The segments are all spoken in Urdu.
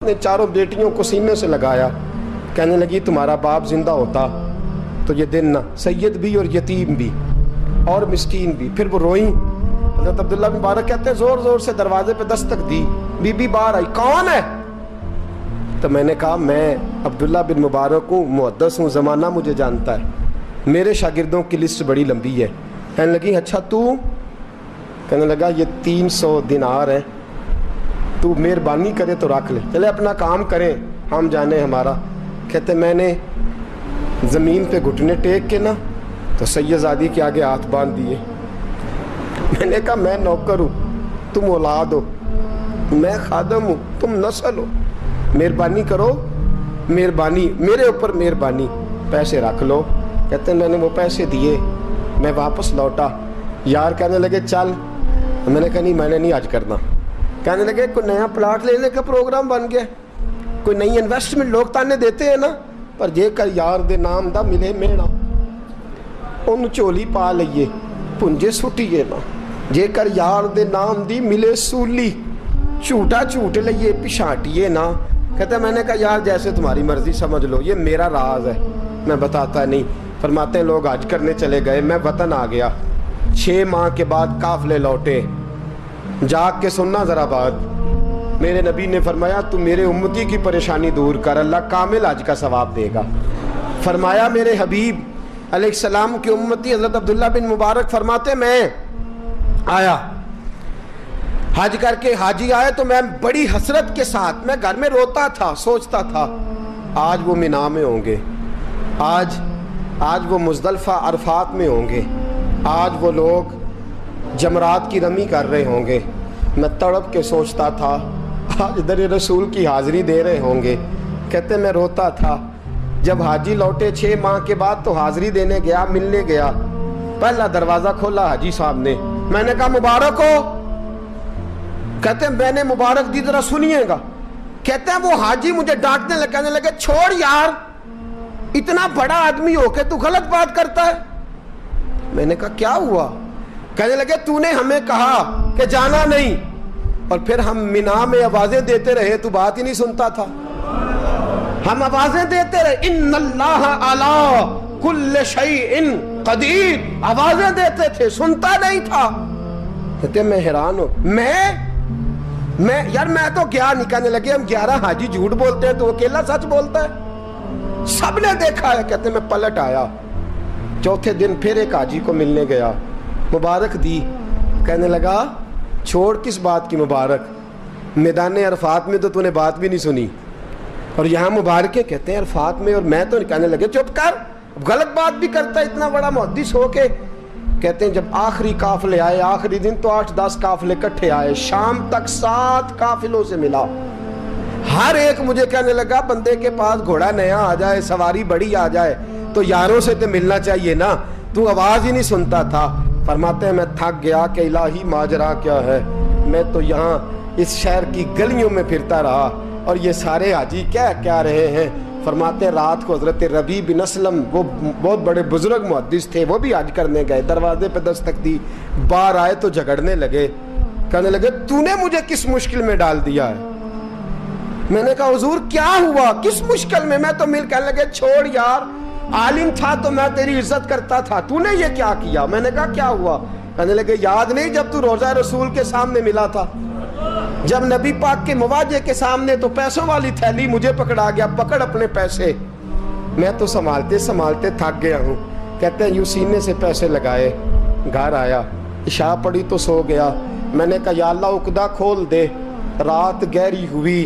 نے چاروں بیٹیوں کو سینے سے لگایا. کہنے لگی تمہارا باپ زندہ ہوتا تو یہ دن نہ سید بھی اور یتیم بھی اور مسکین بھی. پھر وہ روئیں. حضرت عبداللہ بن مبارک کہتے ہیں زور زور سے دروازے پہ دستک دی. بی بی باہر آئی, کون ہے؟ تو میں نے کہا میں عبداللہ بن مبارک ہوں, محدث ہوں, زمانہ مجھے جانتا ہے, میرے شاگردوں کی لسٹ بڑی لمبی ہے. کہنے لگی اچھا تو؟ کہنے لگا یہ 300 دینار ہیں, تو مہربانی کرے تو رکھ لے, چلے اپنا کام کریں ہم جانے ہمارا. کہتے میں نے زمین پہ گھٹنے ٹیک کے نا تو سیدزادی کے آگے ہاتھ باندھ دیے. میں نے کہا میں نوکر ہوں, تم اولاد ہو, میں خادم ہوں, تم نسل ہو, مہربانی کرو, مہربانی میرے اوپر مہربانی, پیسے رکھ لو. کہتے ہیں میں نے وہ پیسے دیے, میں واپس لوٹا. یار کہنے لگے چل. میں نے کہا نہیں, میں نے نہیں آج کرنا. کہنے لگے کوئی نیا پلاٹ لینے کا پروگرام بن گیا, کوئی نئی انویسٹمنٹ لوگ تانے دیتے ہیں نا, پر جے کر یار دے نام دا ملے میڑا ان چولی پا لئیے پنجے سٹیے نا, جے کر یار دے نام دی ملے سولی چھوٹا چھوٹ لئیے پچھاٹیے نا. کہتے ہیں میں نے کہا یار جیسے تمہاری مرضی سمجھ لو, یہ میرا راز ہے, میں بتاتا نہیں. فرماتے ہیں لوگ حج کرنے چلے گئے, میں وطن آ گیا. 6 ماہ کے بعد قافلے لوٹے. جاگ کے سننا ذرا بات, میرے نبی نے فرمایا تو میرے امتی کی پریشانی دور کر, اللہ کامل حج کا ثواب دے گا. فرمایا میرے حبیب علیہ السلام کی امتی حضرت عبداللہ بن مبارک فرماتے میں آیا حج کر کے, حاجی آئے تو میں بڑی حسرت کے ساتھ, میں گھر میں روتا تھا, سوچتا تھا آج وہ مینا میں ہوں گے, آج وہ مزدلفہ عرفات میں ہوں گے, آج وہ لوگ جمرات کی رمی کر رہے ہوں گے. میں تڑپ کے سوچتا تھا آج در رسول کی حاضری دے رہے ہوں گے. کہتے میں روتا تھا. جب حاجی لوٹے 6 ماہ کے بعد تو حاضری دینے گیا, ملنے گیا, پہلا دروازہ کھولا حاجی صاحب نے. میں نے کہا مبارک ہو. کہتے ہیں میں نے مبارک دی, ذرا سنیے گا. کہتے ہیں وہ حاجی مجھے ڈانٹنے لگے, کہنے لگے چھوڑ یار, اتنا بڑا آدمی ہو کے تو غلط بات کرتا ہے. میں نے کہا کیا ہوا؟ کہنے لگے تو نے ہمیں کہا کہ جانا نہیں, اور پھر ہم مینا میں آوازیں دیتے رہے, تو بات ہی نہیں سنتا تھا. ہم آوازیں دیتے رہے ان اللہ علی کل شیء قدیر, آوازیں دیتے تھے, سنتا نہیں تھا. کہتے میں حیران ہوں, میں یار میں تو گیا نہیں. کہنے لگے ہم 11 حاجی جھوٹ بولتے ہیں تو اکیلا سچ بولتا ہے, سب نے دیکھا ہے. کہتے میں پلٹ آیا. چوتھے دن پھر ایک حاجی کو ملنے گیا, مبارک دی. کہنے لگا چھوڑ کس بات کی مبارک, میدان عرفات میں تو نے بات بھی نہیں سنی, اور یہاں مبارکیں کہتے ہیں عرفات میں, اور میں تو. کہنے لگے چپ کر, غلط بات بھی کرتا ہے اتنا بڑا محدث ہو کے. کہتے ہیں جب آخری قافلے آئے, آخری دن تو 8-10 قافلے کٹھے آئے, شام تک 7 قافلوں سے ملا. ہر ایک مجھے کہنے لگا بندے کے پاس گھوڑا نیا آ جائے, سواری بڑی آ جائے تو یاروں سے تو ملنا چاہیے نا, تو آواز ہی نہیں سنتا تھا. فرماتے ہیں میں تھک گیا کہ الہی ماجرا کیا ہے, میں تو یہاں اس شہر کی گلیوں میں پھرتا رہا اور یہ سارے حاجی کیا رہے ہیں. فرماتے ہیں رات کو حضرت ربیع بن اسلم, وہ بہت بڑے بزرگ محدث تھے, وہ بھی حج کرنے گئے, دروازے پہ دستک دی, باہر آئے تو جھگڑنے لگے. کہنے لگے تو نے مجھے کس مشکل میں ڈال دیا ہے؟ میں نے کہا حضور کیا ہوا, کس مشکل میں؟ میں تو کہنے لگے چھوڑ یار, عالم تھا تو میں تیری عزت کرتا تھا, تو نے یہ کیا کیا؟ میں نے کہا کیا ہوا؟ کہنے لگے یاد نہیں جب تو روضہ رسول کے سامنے ملا تھا, جب نبی پاک کے مواجہ کے سامنے تو پیسوں والی تھیلی مجھے پکڑا گیا, پکڑ اپنے پیسے. میں تو سنبھالتے تھک گیا ہوں. کہتے ہیں یوں سینے سے پیسے لگائے, گھر آیا, عشاء پڑی تو سو گیا. میں نے کہا یا اللہ عقدہ کھول دے. رات گہری ہوئی,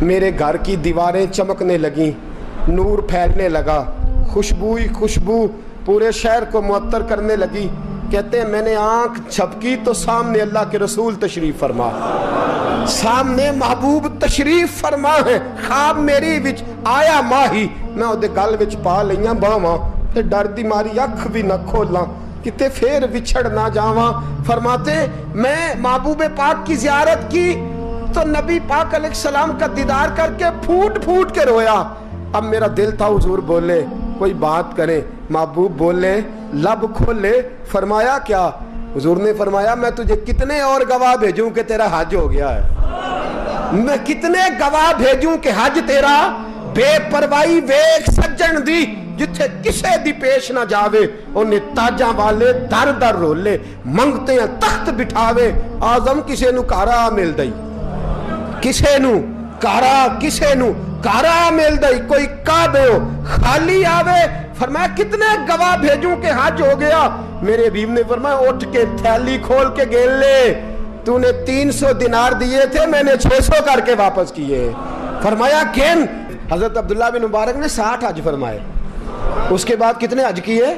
میرے گھر کی دیواریں چمکنے لگیں, نور پھیلنے لگا, خوشبو پورے شہر کو معطر کرنے لگی. کہتے ہیں میں نے آنکھ جھپکی تو سامنے اللہ کے رسول تشریف فرما, سامنے محبوب تشریف فرما ہے. خواب میری وچ آیا ماہی, میں اودے گل وچ پا لئیاں باواں, تے ڈر دی ماری اکھ بھی نہ کھولاں, کتے پھر وچھڑ نہ جاواں. فرماتے میں محبوب پاک کی زیارت کی تو نبی پاک علیہ السلام کا دیدار کر کے پھوٹ کے رویا. اب میرا دل تھا حضور بولے, کوئی بات کرے. محبوب بولے, لب کھولے. فرمایا کیا؟ حضور نے فرمایا میں تجھے کتنے اور گواہ بھیجوں کہ تیرا حج ہو گیا ہے. میں کتنے گواہ بھیجوں کہ حج تیرا بے پروائی ویک سجن دی جتھے کسے دی پیش نہ جاوے انہیں تاجاں والے در در رولے منگتے ہیں تخت بٹھاوے آزم کسے نو کارا مل دئی کسے نو کارا مل دئی کوئی کعبے ہو خالی آوے فرمایا کتنے گواہ بھیجوں کہ حج ہو گیا میرے حبیب نے فرمایا اٹھ کے تھیلی کھول کے گیل لے تو نے 300 دینار دیے تھے میں نے 600 کر کے واپس کیے فرمایا گن حضرت عبداللہ بن مبارک نے 60 حج فرمائے اس کے بعد کتنے حج کیے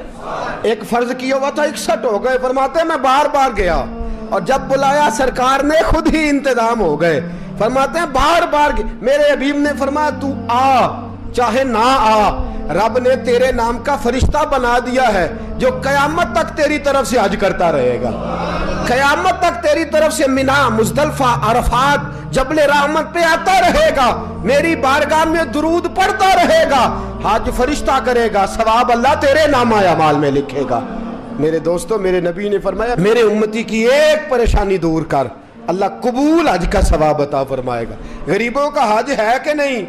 ایک فرض کیا ہوا تھا 61 ہو گئے فرماتے ہیں میں بار بار گیا اور جب بلایا سرکار نے خود ہی انتظام ہو گئے فرماتے ہیں بار بار میرے حبیب نے فرمایا تو آ چاہے نہ آ رب نے تیرے نام کا فرشتہ بنا دیا ہے جو قیامت تک تیری طرف سے حج کرتا رہے گا قیامت تک تیری طرف سے منی مزدلفہ عرفات جبل رحمت پہ آتا رہے گا میری بارگاہ میں درود پڑھتا رہے گا حج فرشتہ کرے گا ثواب اللہ تیرے نامہ اعمال میں لکھے گا میرے دوستو میرے نبی نے فرمایا میرے امتی کی ایک پریشانی دور کر اللہ قبول حج کا ثواب عطا فرمائے گا غریبوں کا حج ہے کہ نہیں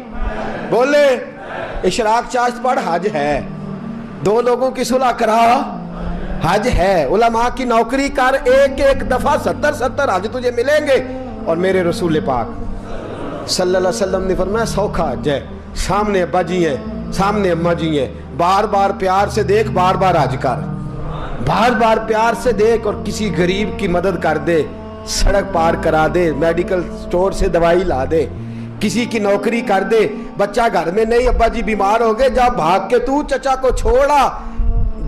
بولے اشراق چاشت پڑھ حج ہے 2 لوگوں کی صلح کرا حج ہے علماء کی نوکری کر ایک دفعہ 70 حج تجھے ملیں گے اور میرے رسول پاک صلی اللہ علیہ وسلم نے فرمایا سوکھا حج ہے سامنے ابا جی ہیں سامنے اماں جی ہیں بار بار پیار سے دیکھ بار بار حج کر بار بار پیار سے دیکھ اور کسی غریب کی مدد کر دے سڑک پار کرا دے میڈیکل سٹور سے دوائی لا دے کسی کی نوکری کر دے بچہ گھر میں نہیں ابا جی بیمار ہو گئے جا بھاگ کے تو چچا کو چھوڑا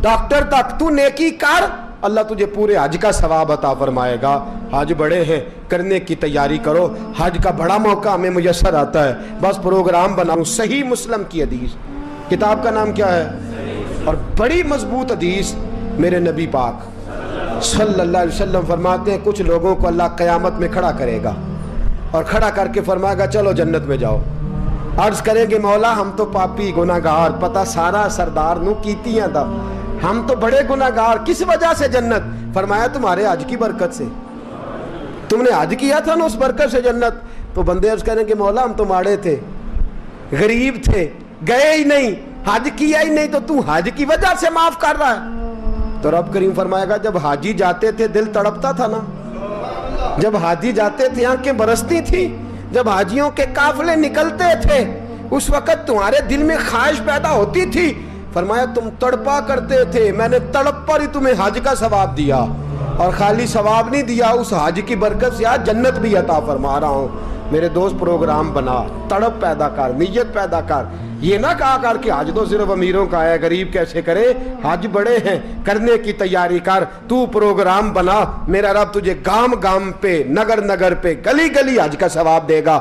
ڈاکٹر تک تو نیکی کر اللہ تجھے پورے حج کا ثواب عطا فرمائے گا حج بڑے ہیں کرنے کی تیاری کرو حج کا بڑا موقع ہمیں میسر آتا ہے بس پروگرام بناؤں صحیح مسلم کی حدیث کتاب کا نام کیا ہے اور بڑی مضبوط حدیث میرے نبی پاک صلی اللہ علیہ وسلم فرماتے ہیں کچھ لوگوں کو اللہ قیامت میں کھڑا کرے گا اور کھڑا کر کے فرمائے گا چلو جنت میں جاؤ عرض کریں گے مولا ہم تو پاپی گناہگار پتہ سارا سردار نو کیتیاں دا ہم تو بڑے گناہگار کس وجہ سے جنت فرمایا تمہارے حج کی برکت سے تم نے حج کیا تھا نا اس برکت سے جنت تو بندے عرض کریں گے مولا ہم تو ماڑے تھے غریب تھے گئے ہی نہیں حج کیا ہی نہیں تو حج کی وجہ سے معاف کر رہا ہے تو رب کریم فرمائے گا جب حاجی جاتے تھے دل تڑپتا تھا نا جب حاجی جاتے تھے آنکھیں برستی تھی جب حاجیوں کے قافلے نکلتے تھے اس وقت تمہارے دل میں خواہش پیدا ہوتی تھی فرمایا تم تڑپا کرتے تھے میں نے تڑپ پر ہی تمہیں حج کا ثواب دیا اور خالی ثواب نہیں دیا اس حج کی برکت سے آج جنت بھی عطا فرما رہا ہوں میرے دوست پروگرام بنا تڑپ پیدا کر نیت پیدا کر یہ نہ کہا کر کہ حج تو صرف امیروں کا ہے غریب کیسے کرے حج بڑے ہیں کرنے کی تیاری کر تو پروگرام بنا میرا رب تجھے گام گام پہ نگر نگر پہ گلی گلی حج کا ثواب دے گا